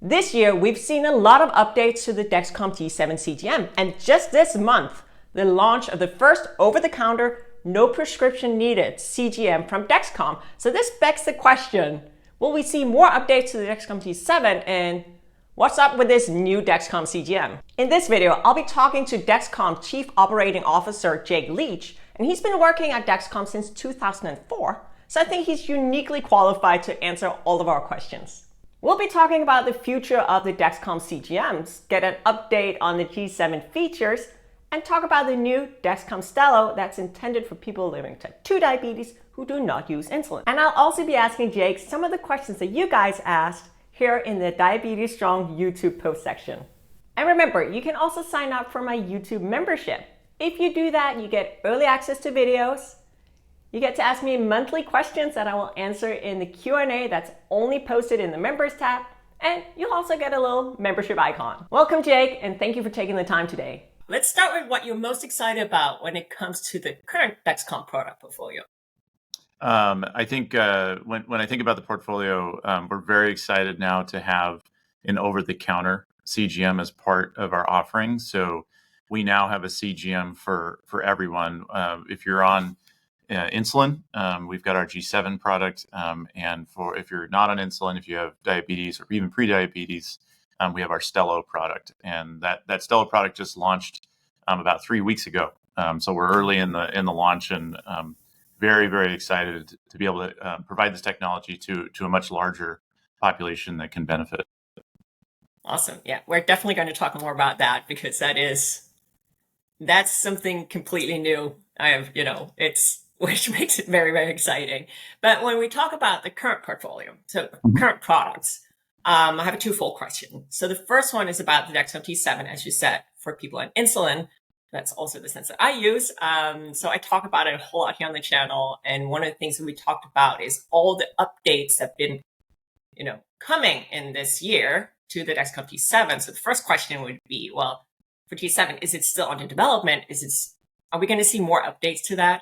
This year, we've seen a lot of updates to the Dexcom G7 CGM, and just this month, the launch of the first over-the-counter, no prescription needed CGM from Dexcom. So this begs the question, will we see more updates to the Dexcom G7, and what's up with this new Dexcom CGM? In this video, I'll be talking to Dexcom Chief Operating Officer Jake Leach, and he's been working at Dexcom since 2004, so I think he's uniquely qualified to answer all of our questions. We'll be talking about the future of the Dexcom CGMs, get an update on the G7 features, and talk about the new Dexcom Stelo that's intended for people living with type 2 diabetes who do not use insulin. And I'll also be asking Jake some of the questions that you guys asked here in the Diabetes Strong YouTube post section. And remember, you can also sign up for my YouTube membership. If you do that, you get early access to videos. You get to ask me monthly questions that I will answer in the Q&A that's only posted in the members tab. And you'll also get a little membership icon. Welcome, Jake, and thank you for taking the time today. Let's start with what you're most excited about when it comes to the current Dexcom product portfolio. I think when I think about the portfolio, we're very excited now to have an over-the-counter CGM as part of our offering. So we now have a CGM for everyone. If you're on insulin, we've got our G7 product, and if you're not on insulin, if you have diabetes or even pre-diabetes, we have our Stelo product, and that Stelo product just launched about 3 weeks ago. So we're early in the launch, and very, very excited to be able to provide this technology to a much larger population that can benefit. Awesome. Yeah, we're definitely going to talk more about that because that's something completely new. Which makes it very, very exciting. But when we talk about the current portfolio, so current products, I have a twofold question. So the first one is about the Dexcom G7, as you said, for people on insulin. That's also the sense that I use. So I talk about it a whole lot here on the channel. And one of the things that we talked about is all the updates that have been, coming in this year to the Dexcom G7. So the first question would be, well, for G7, is it still under development? Are we going to see more updates to that?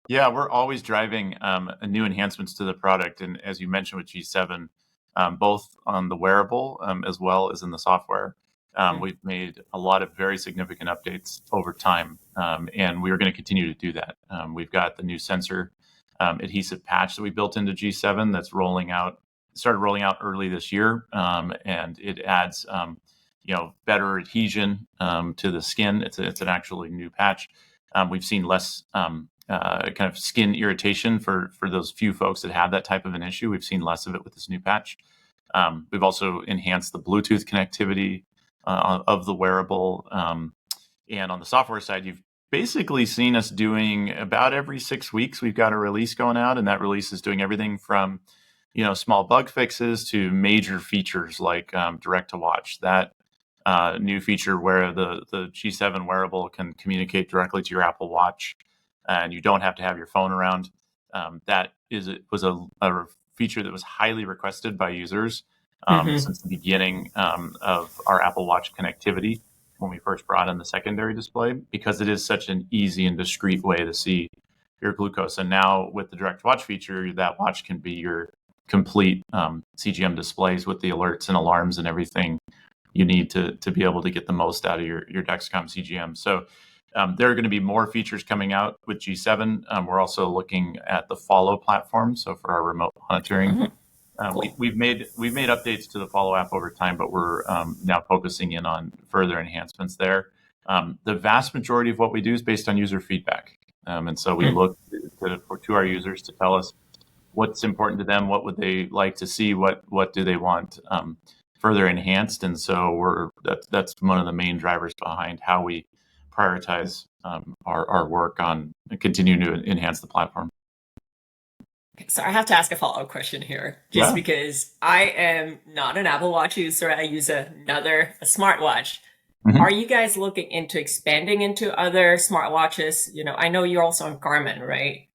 Yeah, we're always driving new enhancements to the product. And as you mentioned with G7, both on the wearable as well as in the software, we've made a lot of very significant updates over time. And we are going to continue to do that. We've got the new sensor adhesive patch that we built into G7 that's started rolling out early this year. And it adds, better adhesion to the skin. It's an actually new patch. We've seen less kind of skin irritation for those few folks that have that type of an issue. We've seen less of it with this new patch. We've also enhanced the Bluetooth connectivity of the wearable. And on the software side, you've basically seen us doing about every 6 weeks, we've got a release going out, and that release is doing everything from, small bug fixes to major features like direct to watch. That new feature where the G7 wearable can communicate directly to your Apple Watch, and you don't have to have your phone around. Was a feature that was highly requested by users since the beginning of our Apple Watch connectivity when we first brought in the secondary display, because it is such an easy and discreet way to see your glucose. And now with the direct watch feature, that watch can be your complete CGM displays with the alerts and alarms and everything you need to be able to get the most out of your Dexcom CGM. So there are going to be more features coming out with G7. We're also looking at the Follow platform. So for our remote monitoring, Cool. we've made updates to the Follow app over time, but we're now focusing in on further enhancements there. The vast majority of what we do is based on user feedback. And so we look to our users to tell us what's important to them, what would they like to see, what do they want further enhanced. And so that's one of the main drivers behind how we prioritize our work on continuing to enhance the platform. Okay, so I have to ask a follow-up question here, just because I am not an Apple Watch user. I use a smartwatch. Are you guys looking into expanding into other smartwatches? I know you're also on Garmin, right?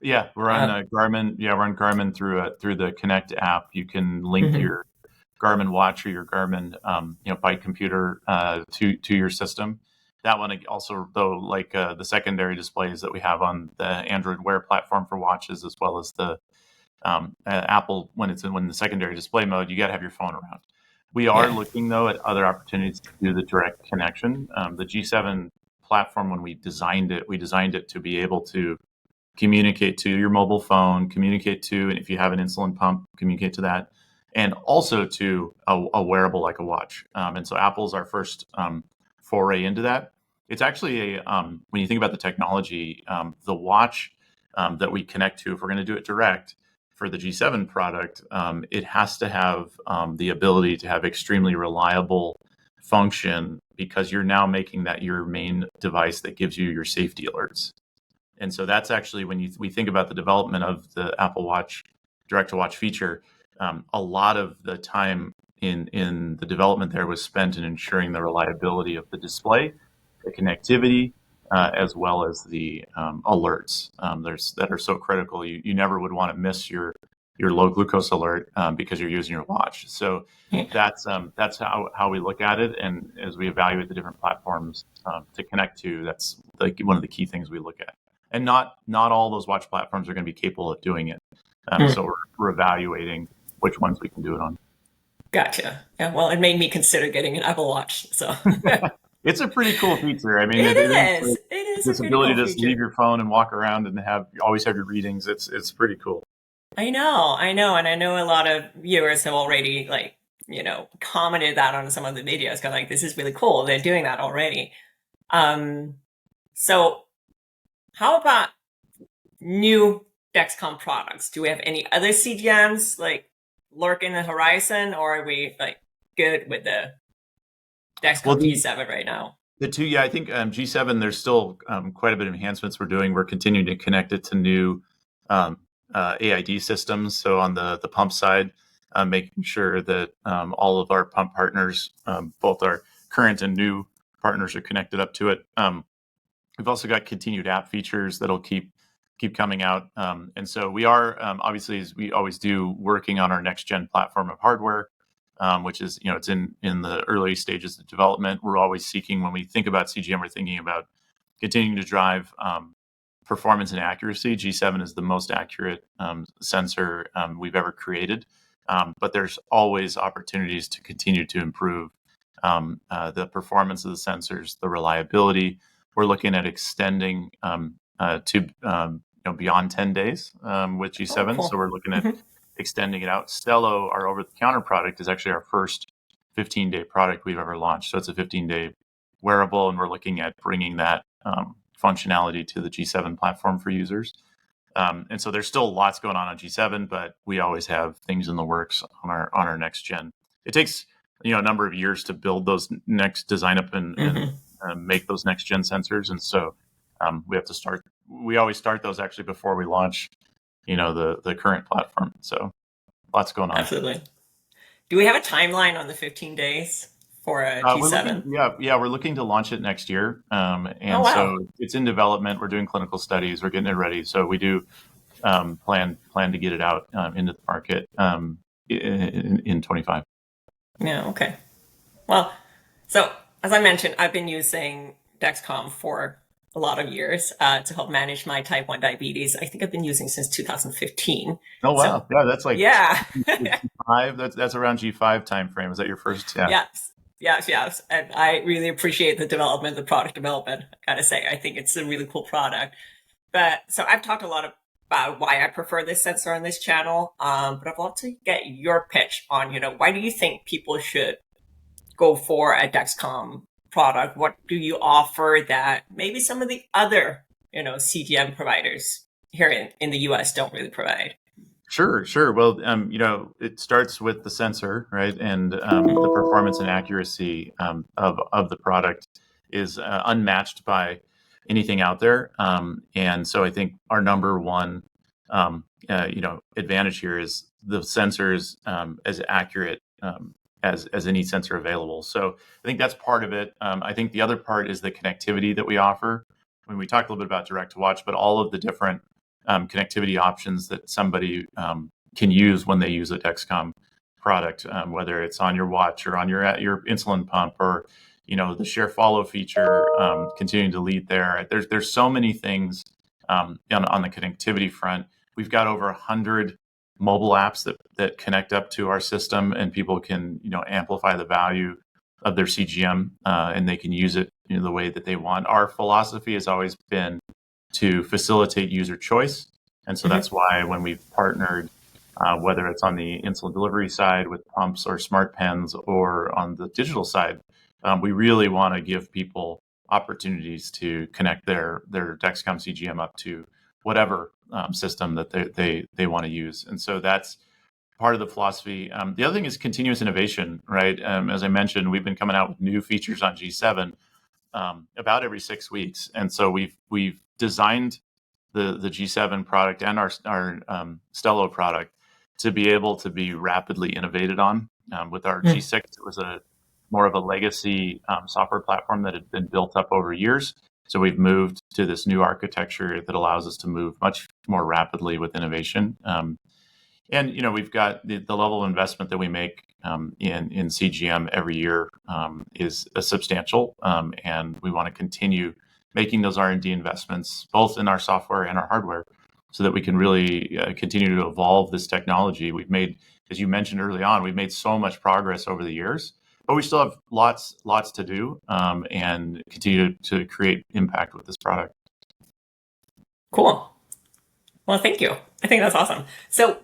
Yeah, we're on Garmin. Yeah, we're on Garmin through the Connect app. You can link your Garmin watch or your Garmin bike computer to your system. That one also, though, like the secondary displays that we have on the Android Wear platform for watches, as well as the Apple, when it's in the secondary display mode, you got to have your phone around. We are looking, though, at other opportunities to do the direct connection. The G7 platform, when we designed it to be able to communicate to your mobile phone, communicate to, and if you have an insulin pump, communicate to that, and also to a wearable like a watch. And so Apple's our first foray into that. It's actually when you think about the technology, the watch that we connect to, if we're going to do it direct for the G7 product, it has to have the ability to have extremely reliable function, because you're now making that your main device that gives you your safety alerts. And so that's actually when we think about the development of the Apple Watch direct to watch feature, a lot of the time in the development there was spent in ensuring the reliability of the display, the connectivity, as well as the alerts that are so critical. You never would want to miss your low glucose alert because you're using your watch. So that's how we look at it, and as we evaluate the different platforms to connect to, that's like one of the key things we look at. And not all those watch platforms are going to be capable of doing it. So we're evaluating which ones we can do it on. Gotcha. Yeah, well, it made me consider getting an Apple Watch. So it's a pretty cool feature. I mean, it is. Like, it is this a pretty ability cool to just feature. leave your phone and walk around and always have your readings. It's pretty cool. I know, and I know a lot of viewers have already commented that on some of the videos. Because like, this is really cool. They're doing that already. So how about new Dexcom products? Do we have any other CGMs like lurking the horizon, or are we like good with the Dexcom G7 right now? The two, I think G7, there's still quite a bit of enhancements we're doing. We're continuing to connect it to new AID systems. So on the pump side, making sure that all of our pump partners, both our current and new partners, are connected up to it. We've also got continued app features that'll keep coming out. And so we are, obviously, as we always do, working on our next gen platform of hardware, which is, it's in the early stages of development. We're always seeking, when we think about CGM, we're thinking about continuing to drive performance and accuracy. G7 is the most accurate sensor we've ever created. But there's always opportunities to continue to improve the performance of the sensors, the reliability. We're looking at extending to beyond 10 days with G7. Cool. So we're looking at extending it out. Stelo, our over-the-counter product, is actually our first 15-day product we've ever launched. So it's a 15-day wearable, and we're looking at bringing that functionality to the G7 platform for users. And so there's still lots going on G7, but we always have things in the works on our next gen. It takes a number of years to build those next design up and make those next gen sensors, and so we have to start. We always start those actually before we launch, the current platform. So lots going on. Absolutely. Do we have a timeline on the 15 days for a G7? We're looking to launch it next year. So it's in development. We're doing clinical studies. We're getting it ready. So we do plan to get it out into the market in 25. Yeah. Okay. Well, so as I mentioned, I've been using Dexcom for a lot of years to help manage my type 1 diabetes. I think I've been using since 2015. Oh, wow. So, that's like G5. That's around G5 timeframe. Is that your first? Yeah. Yes. And I really appreciate the product development. I gotta say, I think it's a really cool product. But so I've talked a lot about why I prefer this sensor on this channel. But I'd love to get your pitch on, why do you think people should go for a Dexcom product? What do you offer that maybe some of the other, CGM providers here in the US don't really provide? Sure. Well, it starts with the sensor, right? And the performance and accuracy of the product is unmatched by anything out there. And so I think our number one, advantage here is the sensor is as accurate as any sensor available. So I think that's part of it. I think the other part is the connectivity that we offer. When we talked a little bit about direct to watch, but all of the different connectivity options that somebody can use when they use a Dexcom product, whether it's on your watch or on your insulin pump, or the share follow feature, continuing to lead there. There's so many things on the connectivity front. We've got over 100 mobile apps that connect up to our system, and people can amplify the value of their CGM, and they can use it the way that they want. Our philosophy has always been to facilitate user choice, and so that's why when we've partnered, whether it's on the insulin delivery side with pumps or smart pens, or on the digital side, we really want to give people opportunities to connect their Dexcom CGM up to whatever system that they want to use. And so that's part of the philosophy. The other thing is continuous innovation, right? As I mentioned, we've been coming out with new features on G7 about every 6 weeks. And so we've designed the G7 product and our Stelo product to be able to be rapidly innovated on. With our G6, it was more of a legacy software platform that had been built up over years. So we've moved to this new architecture that allows us to move much more rapidly with innovation. And we've got the level of investment that we make in CGM every year is substantial, and we want to continue making those R&D investments both in our software and our hardware, so that we can really continue to evolve this technology. We've made, as you mentioned early on, we've made so much progress over the years, but we still have lots to do, and continue to create impact with this product. Cool. Well, thank you. I think that's awesome. So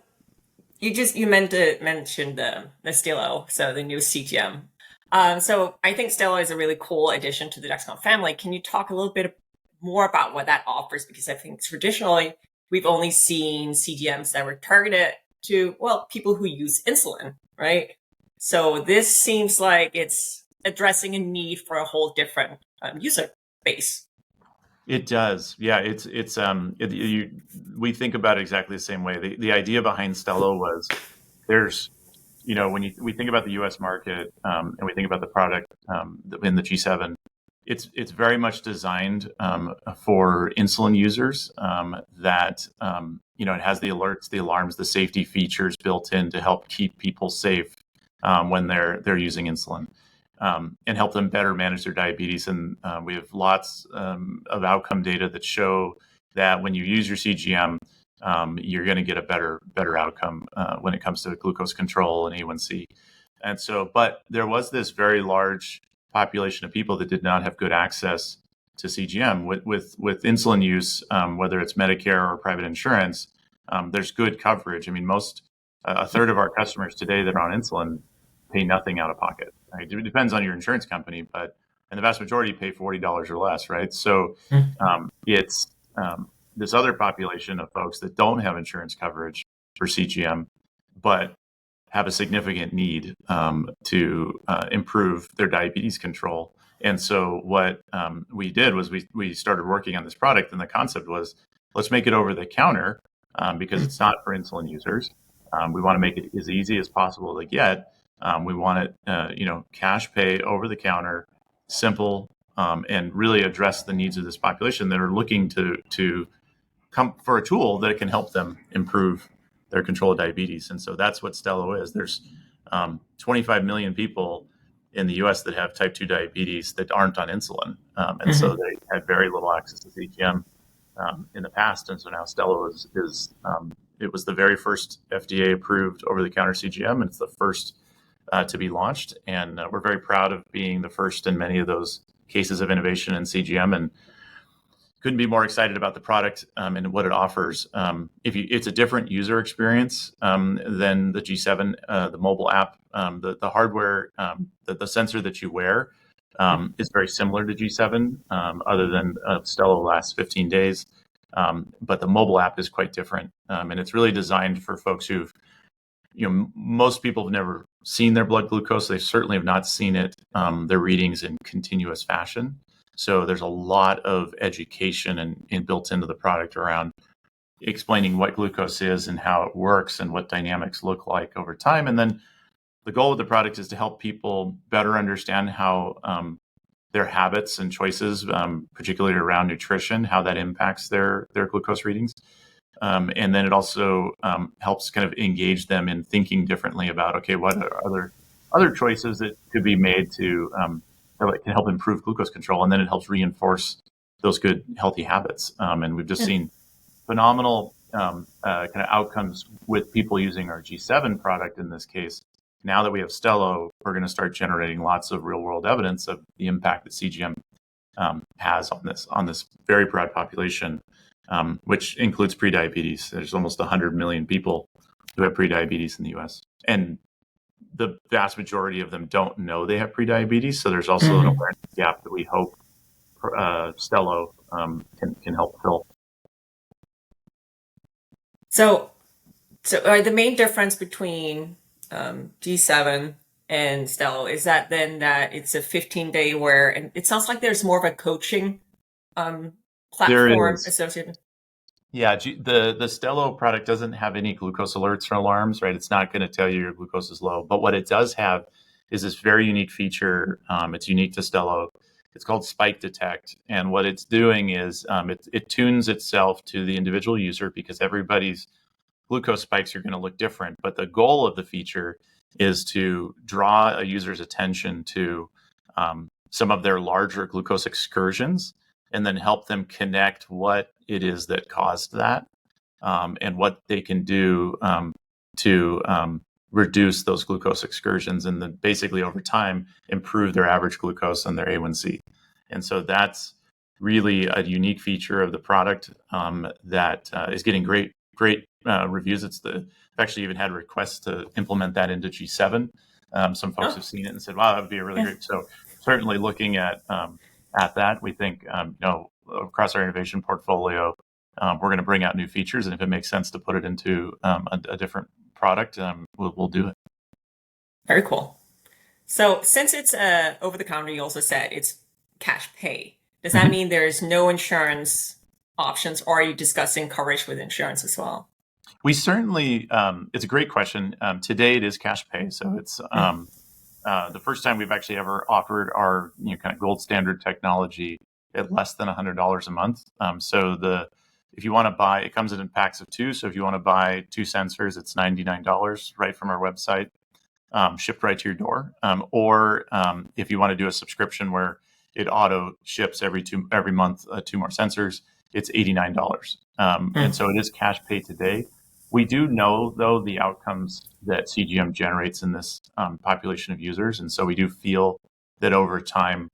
you mentioned the Stelo, so the new CGM. So I think Stelo is a really cool addition to the Dexcom family. Can you talk a little bit more about what that offers? Because I think traditionally we've only seen CGMs that were targeted to, people who use insulin, right? So this seems like it's addressing a need for a whole different user base. It does. Yeah, we think about it exactly the same way. The idea behind Stelo was there's, when we think about the US market, and we think about the product in the G7, it's very much designed for insulin users, that it has the alerts, the alarms, the safety features built in to help keep people safe when they're using insulin, and help them better manage their diabetes. And we have lots of outcome data that show that when you use your CGM, you're going to get a better outcome when it comes to glucose control and A1C. And so, but there was this very large population of people that did not have good access to CGM. With insulin use, whether it's Medicare or private insurance, there's good coverage. I mean, a third of our customers today that are on insulin pay nothing out of pocket. Right? It depends on your insurance company, and the vast majority pay $40 or less, right? So it's this other population of folks that don't have insurance coverage for CGM, but have a significant need to improve their diabetes control. And so what we did was we started working on this product, and the concept was, let's make it over the counter, because it's not for insulin users. We want to make it as easy as possible to get. We want it, cash pay, over the counter, simple, and really address the needs of this population that are looking to come for a tool that can help them improve their control of diabetes. And so that's what Stelo is. There's 25 million people in the US that have type 2 diabetes that aren't on insulin. And so they had very little access to CGM in the past. And so now Stelo it was the very first FDA approved over-the-counter CGM, and it's the first to be launched. And we're very proud of being the first in many of those cases of innovation in CGM, and couldn't be more excited about the product and what it offers. It's a different user experience than the G7, the mobile app, the hardware, the sensor that you wear is very similar to G7, other than Stelo lasts 15 days. But the mobile app is quite different, and it's really designed for folks who've, most people have never seen their blood glucose. They certainly have not seen it, their readings in continuous fashion. So there's a lot of education and built into the product around explaining what glucose is and how it works and what dynamics look like over time. And then the goal of the product is to help people better understand how their habits and choices, particularly around nutrition, how that impacts their glucose readings. And then it also helps kind of engage them in thinking differently about, okay, what are other choices that could be made to that can help improve glucose control, and then it helps reinforce those good, healthy habits. And we've just seen phenomenal kind of outcomes with people using our G7 product in this case. Now that we have Stelo, we're going to start generating lots of real world evidence of the impact that CGM has on this very broad population, which includes prediabetes. There's almost 100 million people who have prediabetes in the U.S. and the vast majority of them don't know they have prediabetes. So there's also an awareness gap that we hope Stelo can help fill. So the main difference between G7 and Stelo is that then that it's a 15-day wear, and it sounds like there's more of a coaching platform associated. Yeah, the Stelo product doesn't have any glucose alerts or alarms, right? It's not going to tell you your glucose is low. But what it does have is this very unique feature. It's unique to Stelo. It's called Spike Detect. And what it's doing is it tunes itself to the individual user because everybody's glucose spikes are going to look different. But the goal of the feature is to draw a user's attention to some of their larger glucose excursions and then help them connect what it is that caused that and what they can do to reduce those glucose excursions and then basically over time improve their average glucose and their A1C. And so that's really a unique feature of the product that is getting great reviews. I've actually even had requests to implement that into G7. Some folks have seen it and said, wow, that would be a really great. So certainly looking at that, we think, across our innovation portfolio, we're going to bring out new features. And if it makes sense to put it into a different product, we'll do it. Very cool. So since it's over the counter, you also said it's cash pay. Does that mean there's no insurance options, or are you discussing coverage with insurance as well? We certainly, it's a great question. Today it is cash pay. So it's the first time we've actually ever offered our kind of gold standard technology at less than $100 a month. If you want to buy, it comes in packs of 2. So if you want to buy 2 sensors, it's $99 right from our website, shipped right to your door. Or if you want to do a subscription where it auto ships every month 2 more sensors, it's $89. And so it is cash pay today. We do know, though, the outcomes that CGM generates in this population of users. And so we do feel that over time,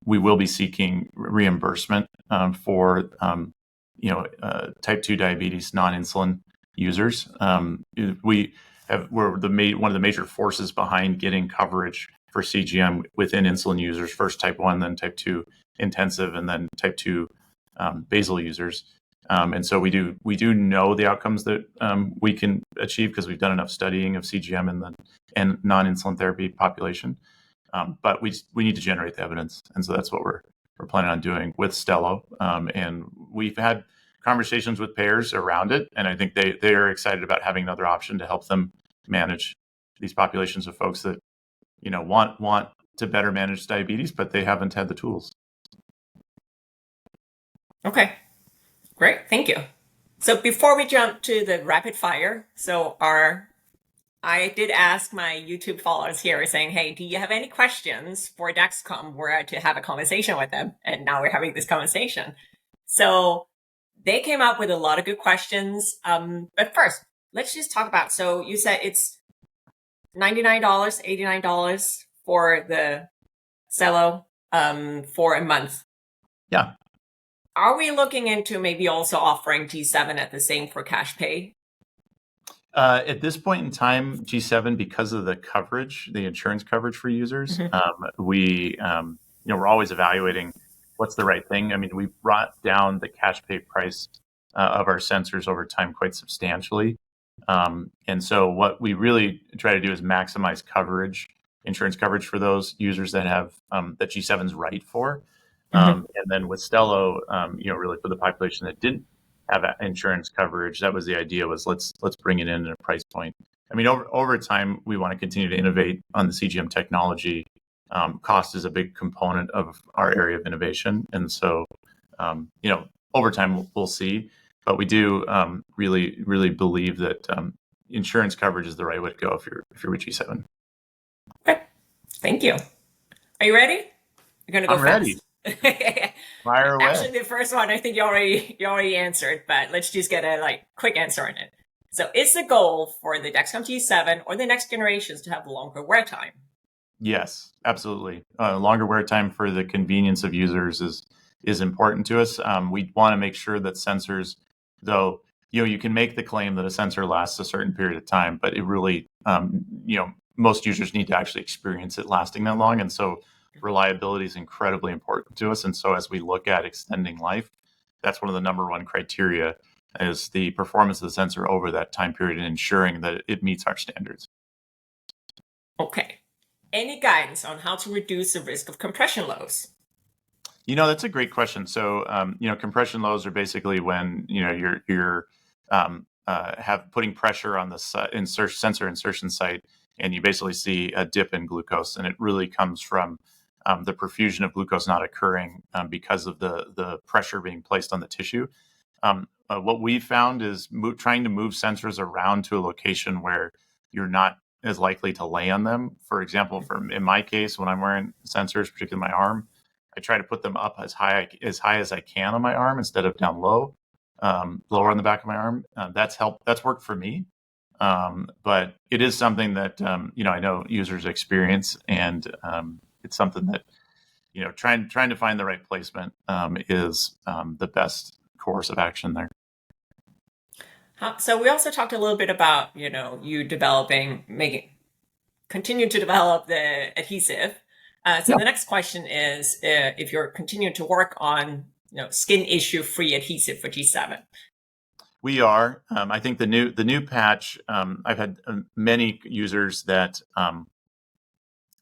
we will be seeking reimbursement for type 2 diabetes, non-insulin users. We're one of the major forces behind getting coverage for CGM within insulin users, first type 1, then type 2 intensive, and then type 2 basal users. And so we do know the outcomes that we can achieve because we've done enough studying of CGM and non-insulin therapy population. But we need to generate the evidence, and so that's what we're planning on doing with Stelo. And we've had conversations with payers around it, and I think they are excited about having another option to help them manage these populations of folks that want to better manage diabetes, but they haven't had the tools. Okay, great, thank you. So before we jump to the rapid fire, I did ask my YouTube followers here saying, hey, do you have any questions for Dexcom? We're to have a conversation with them. And now we're having this conversation. So they came up with a lot of good questions. But first, let's just talk about, so you said it's $99, $89 for the Stelo for a month. Yeah. Are we looking into maybe also offering G7 at the same for cash pay? At this point in time, G7, because of the coverage, the insurance coverage for users, we're always evaluating what's the right thing. I mean, we brought down the cash pay price of our sensors over time quite substantially. And so what we really try to do is maximize coverage, insurance coverage for those users that have that G7's right for. And then with Stelo, really for the population that didn't have insurance coverage, that was the idea, was let's bring it in at a price point. I mean, over time, we want to continue to innovate on the CGM technology. Cost is a big component of our area of innovation. And so, over time, we'll see. But we do really, really believe that insurance coverage is the right way to go if you're with G7. Okay, thank you. Are you ready? You're going to go I'm ready. Fire away. Actually, the first one I think you already answered, but let's just get a quick answer on it. So, is the goal for the Dexcom G7 or the next generations to have longer wear time? Yes, absolutely. Longer wear time for the convenience of users is important to us. We want to make sure that sensors, though, you can make the claim that a sensor lasts a certain period of time, but it really, most users need to actually experience it lasting that long, and so reliability is incredibly important to us. And so, as we look at extending life, that's one of the number one criteria is the performance of the sensor over that time period and ensuring that it meets our standards. Okay. Any guidance on how to reduce the risk of compression lows? That's a great question. So, compression lows are basically when you're have putting pressure on the sensor insertion site, and you basically see a dip in glucose, and it really comes from the perfusion of glucose not occurring because of the pressure being placed on the tissue. What we found is trying to move sensors around to a location where you're not as likely to lay on them. For example, in my case, when I'm wearing sensors, particularly my arm, I try to put them up as high as I can on my arm instead of down low, lower on the back of my arm. That's helped. That's worked for me. But it is something that I know users experience, and it's something that trying to find the right placement is the best course of action there. So we also talked a little bit about you continue to develop the adhesive. So the next question is if you're continuing to work on skin issue free adhesive for G7. We are. I think the new patch. I've had many users that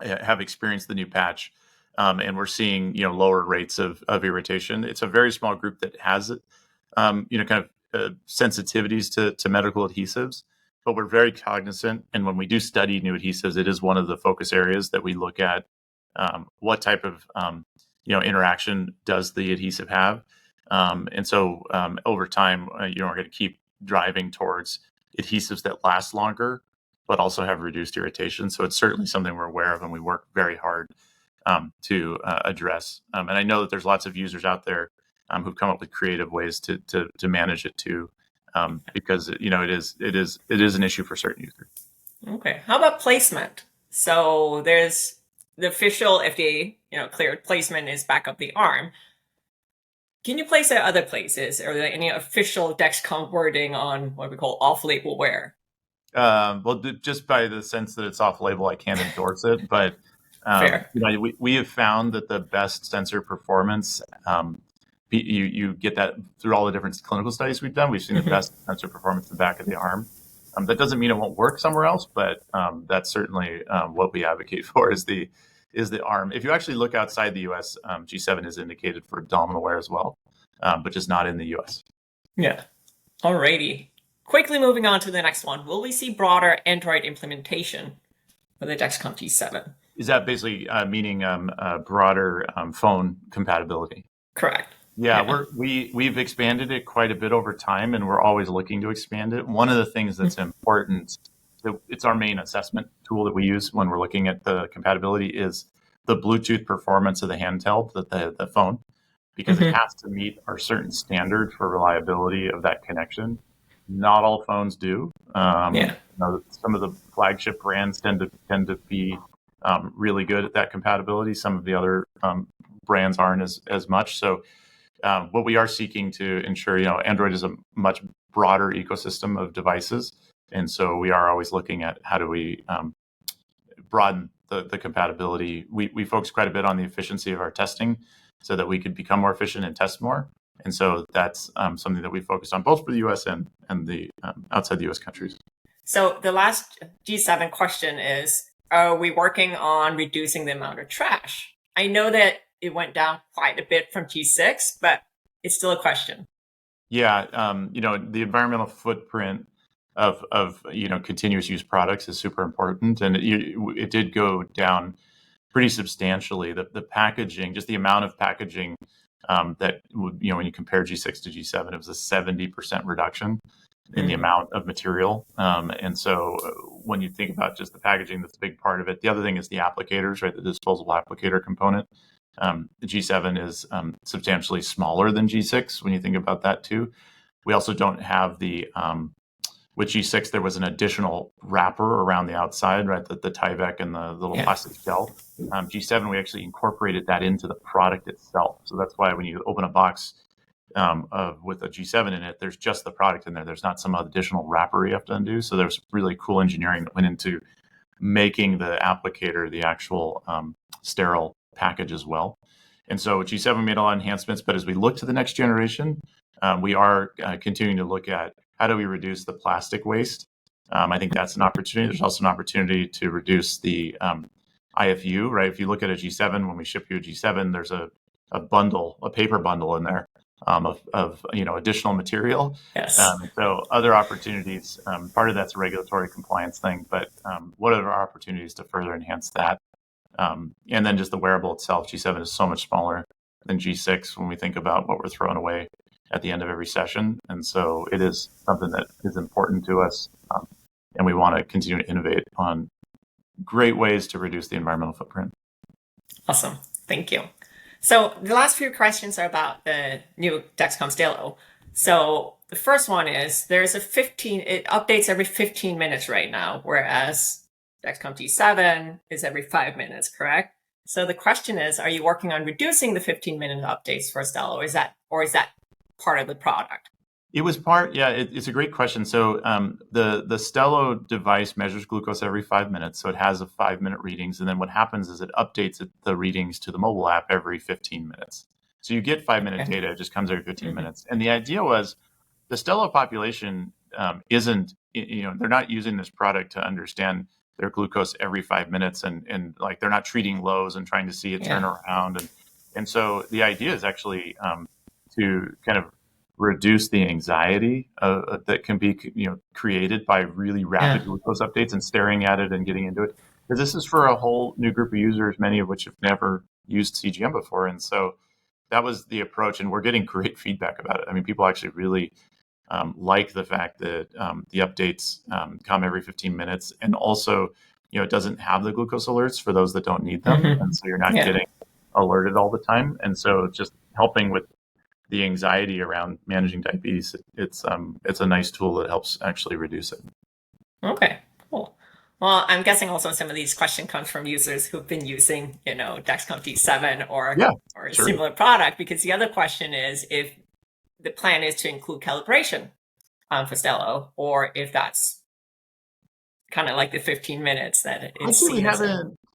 have experienced the new patch, and we're seeing lower rates of irritation. It's a very small group that has it. Kind of sensitivities to medical adhesives, but we're very cognizant. And when we do study new adhesives, it is one of the focus areas that we look at. What type of interaction does the adhesive have? And so over time, we're going to keep driving towards adhesives that last longer, but also have reduced irritation. So it's certainly something we're aware of, and we work very hard to address. And I know that there's lots of users out there who've come up with creative ways to manage it too, because it is an issue for certain users. Okay, how about placement? So there's the official FDA cleared placement is back of the arm. Can you place it at other places? Are there any official Dexcom wording on what we call off-label wear? Well, just by the sense that it's off-label, I can't endorse it. But we have found that the best sensor performance, you get that through all the different clinical studies we've done. We've seen the best sensor performance in the back of the arm. That doesn't mean it won't work somewhere else, but that's certainly what we advocate for is the arm. If you actually look outside the U.S., G7 is indicated for abdominal wear as well, but just not in the U.S. Yeah. Alrighty. Quickly moving on to the next one. Will we see broader Android implementation for the Dexcom G7? Is that basically meaning broader phone compatibility? Correct. Yeah, we've expanded it quite a bit over time, and we're always looking to expand it. One of the things that's important, it's our main assessment tool that we use when we're looking at the compatibility, is the Bluetooth performance of the handheld, the phone, because it has to meet our certain standard for reliability of that connection. Not all phones do. Some of the flagship brands tend to be really good at that compatibility. Some of the other brands aren't as much. So what we are seeking to ensure, Android is a much broader ecosystem of devices. And so we are always looking at how do we broaden the compatibility. We focus quite a bit on the efficiency of our testing so that we could become more efficient and test more. And so that's something that we focused on both for the US and the outside the US countries. So the last G7 question is, are we working on reducing the amount of trash? I know that it went down quite a bit from G6, but it's still a question. Yeah, the environmental footprint of continuous use products is super important, and it did go down pretty substantially. The packaging, just the amount of packaging that when you compare G6 to G7, it was a 70% reduction in the amount of material. And so when you think about just the packaging, that's a big part of it. The other thing is the applicators, right? The disposable applicator component. The G7 is substantially smaller than G6 when you think about that too. We also don't have the with G6, there was an additional wrapper around the outside, right? The Tyvek and the little plastic shell. G7, we actually incorporated that into the product itself. So that's why when you open a box with a G7 in it, there's just the product in there. There's not some additional wrapper you have to undo. So there's really cool engineering that went into making the applicator the actual sterile package as well. And so G7 made a lot of enhancements, but as we look to the next generation, we are continuing to look at how do we reduce the plastic waste. I think that's an opportunity. There's also an opportunity to reduce the IFU, right? If you look at a G7, when we ship you a G7, there's a bundle, a paper bundle in there of additional material. Yes. So other opportunities, part of that's a regulatory compliance thing, but what are our opportunities to further enhance that? And then just the wearable itself, G7 is so much smaller than G6 when we think about what we're throwing away at the end of every session. And so it is something that is important to us. And we want to continue to innovate on great ways to reduce the environmental footprint. Awesome. Thank you. So the last few questions are about the new Dexcom Stelo. So the first one is it updates every 15 minutes right now, whereas Dexcom G7 is every 5 minutes, correct? So the question is, are you working on reducing the 15-minute updates for Stelo? Or is that part of the product? It was part, yeah, it's a great question. So the Stelo device measures glucose every 5 minutes. So it has a 5-minute readings. And then what happens is it updates the readings to the mobile app every 15 minutes. So you get 5-minute data, it just comes every 15 minutes. And the idea was the Stelo population isn't, they're not using this product to understand their glucose every 5 minutes and like they're not treating lows and trying to see it turn around. And so the idea is actually to kind of reduce the anxiety that can be created by really rapid glucose updates and staring at it and getting into it. Because this is for a whole new group of users, many of which have never used CGM before. And so that was the approach, and we're getting great feedback about it. I mean, people actually really like the fact that the updates come every 15 minutes. And also, it doesn't have the glucose alerts for those that don't need them. And so you're not getting alerted all the time. And so just helping with the anxiety around managing diabetes, it's a nice tool that helps actually reduce it. Okay, cool. Well, I'm guessing also some of these questions come from users who've been using, Dexcom G7 or a similar product, because the other question is if the plan is to include calibration for Stelo, or if that's kind of like the 15 minutes that it Actually,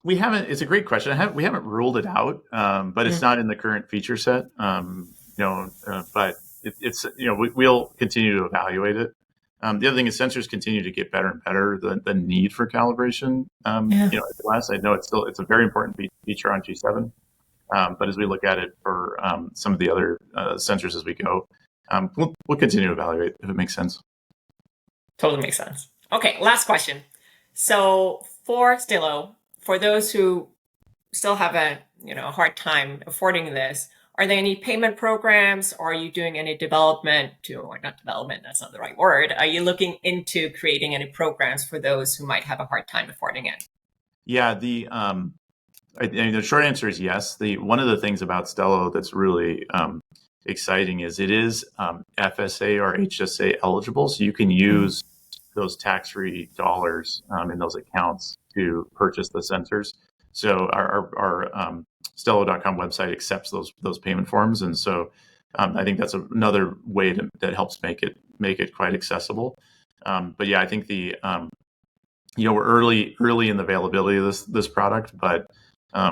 we haven't. It's a great question. We haven't ruled it out, but it's not in the current feature set. But it's we'll continue to evaluate it. The other thing is sensors continue to get better and better. The need for calibration, I know it's a very important feature on G7. But as we look at it for some of the other sensors as we go, we'll continue to evaluate if it makes sense. Totally makes sense. Okay, last question. So for Stelo, for those who still have a hard time affording this, are there any payment programs, or are you doing any development or not development, that's not the right word. Are you looking into creating any programs for those who might have a hard time affording it? Yeah, the short answer is yes. One of the things about Stelo that's really exciting is it is FSA or HSA eligible, so you can use those tax-free dollars in those accounts to purchase the sensors. So our Stelo.com website accepts those payment forms, and so I think that's another way that helps make it quite accessible. But yeah, I think we're early in the availability of this product, but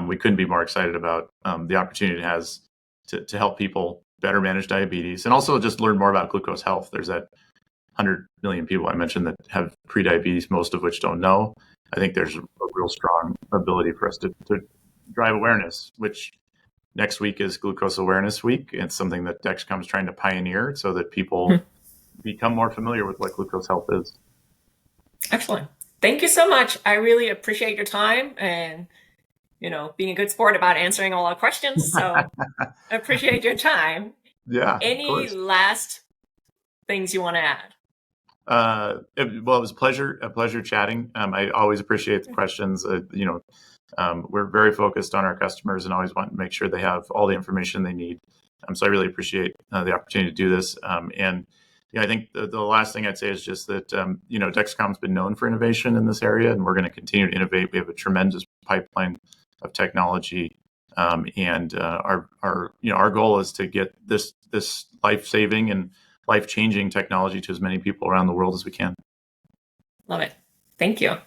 we couldn't be more excited about the opportunity it has to help people better manage diabetes and also just learn more about glucose health. There's that 100 million people I mentioned that have prediabetes, most of which don't know. I think there's a real strong ability for us to drive awareness, which next week is Glucose Awareness Week. It's something that Dexcom is trying to pioneer so that people become more familiar with what glucose health is. Excellent. Thank you so much. I really appreciate your time and, being a good sport about answering all our questions. So I appreciate your time. Yeah. Any last things you want to add? It was a pleasure chatting. I always appreciate the questions. we're very focused on our customers and always want to make sure they have all the information they need. So I really appreciate the opportunity to do this. And I think the last thing I'd say is just that, Dexcom's been known for innovation in this area, and we're going to continue to innovate. We have a tremendous pipeline of technology. And our goal is to get this life-saving and life-changing technology to as many people around the world as we can. Love it. Thank you.